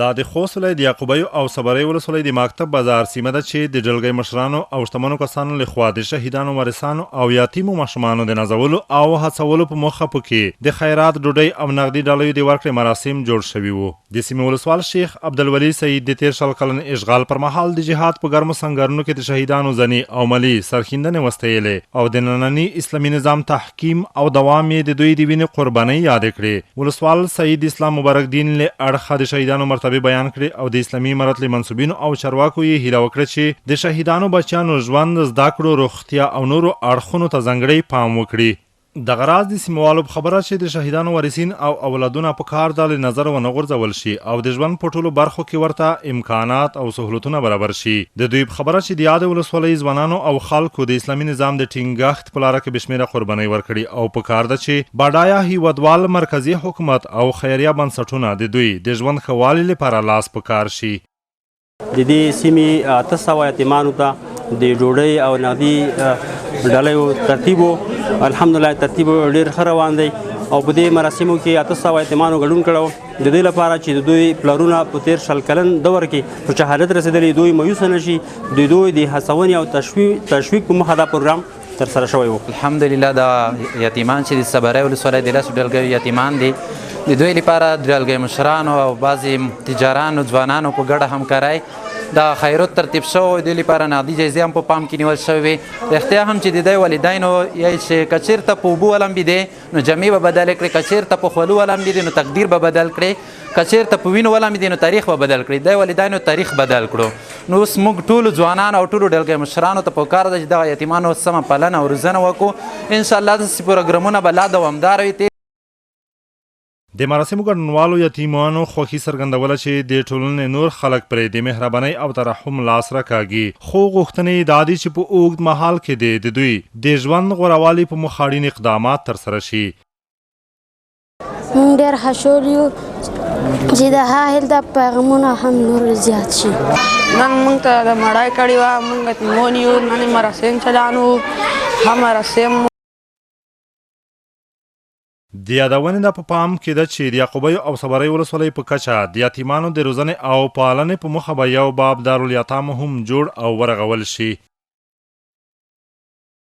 دا د خوست ولایت د یعقوبیو او صبرۍ ولسوالۍ د مکتب بازار سیمه ده چې د ډلګۍ مشرانو او شتمنو کسانو لخوا د شهیدانو وارثانو او یتیمو ماشومانو د نازولو او هڅولو په موخه پکې د خیرات ډوډۍ او نغدي ډالیو د ورکړې مراسم جوړ شوي وو. د سیمې ولسوال شیخ عبدالولي سعید د 13 کلن اشغال پر مهال د جهاد په ګرمو سنګرونو کې د شهیدانو ځنې او ملي سرښندنې وستایلې او د ننني اسلامي نظام تحکیم او دوام یې د دوی د وینې قربانۍ یادې کړې. ولسوال سعید اسلام مبارک دین له اړخه د شهیدانو مرتبه بیان کړي او د اسلامي امارت له منسوبینو او چارواکو یې هیله وکړه چې د شهیدانو بچیانو ژوند، زده کړو، روغتیا او نورو اړخونو ته ځانګړی پام وکړي. دغه راز د سیموالو په خبره چې د شهیدانو وارثین او اولادونه په کار د نظر ونه غورځول شي او د ژوند په ټولو برخو کې ورته امکانات او سهولتونه برابر شي. د دوی په خبره چې د یاد ولسوالۍ ځوانانو او خلکو د اسلامي نظام د ټینګښت په لاره کې بشمیره قربانۍ ورکړي او په کار ده چې بډایه هیوادوال مرکزی حکومت او خیریه بنسټونه د دوی د ژوند ښه والي لپاره لاس په کار شي. د دې سیمې 800 یتیمانو ته د ډوډۍ او نغدي ډالیو ترتیب الحمدلله ترتیب ډېر ښه روان دی او په دې مراسمو کې 800 یتیمانو ګډون کړی د دې لپاره چې د دوی پلرونه په 13 کلن دور کې په شهادت رسېدلي دوی مایوسه نه شي د دوی د هڅونې او تشویق په موخه دا پروګرام ترسره شوی و. الحمدلله دا یتیمان چې د صبرۍ ولسوالۍ د لسو ډلګیو یتیمان دي د دوی لپاره د ډلګۍ مشرانو او بعضې تجارانو ځوانانو په ګډه همکارۍ دا خیرات ترتیب شوی د لپاره نغدي جایزې هم په پام کې نیول شوې. رښتیا هم چې د دوی والدینو یعنې چې که چېرته په اوبو ولمبېدی نو جامې به بدلې کړي، که چېرته په خولو ولمبېدی نو تقدیر به بدل کړي، که چېرته په وینو ولمبېدی نو تاریخ به بدل کړي. د والدینو تاریخ بدل کړو. نو اوس موږ ټولو ځوانان او ټولو ډلګۍ مشرانو ته په کار ده چې دغه یتیمانو سمه پالنه او روزنه وکړو. انشاءالله داسې پروګرامونه به لا دوامداره وي. د مراسمو ګډونوالو یتیمانو خوښي څرګندوله چې د ټولنې نور خلک پرې د مهربانۍ او ترحم لاس راکاږي، خو غوښتنې دا دي چې په اوږد مهال کې د دوی د ژوند غوروالي په موخه اړین اقدامات ترسره شي. موږ ډېر خوشحال یو چې د هغه د پیغامونه هم نور زیات شي. نن موږ ته د مړای کړې وه، موږ یتیمان یو، نن مراسم چلانو ها مراسم د یادونې د په پام کې ده چې د یعقوبیو او صبرۍ ولسوالۍ په کچه د یتیمانو د روزنې او پالنې په موخه به یو باب دارالیتام هم جوړ او ورغول شي.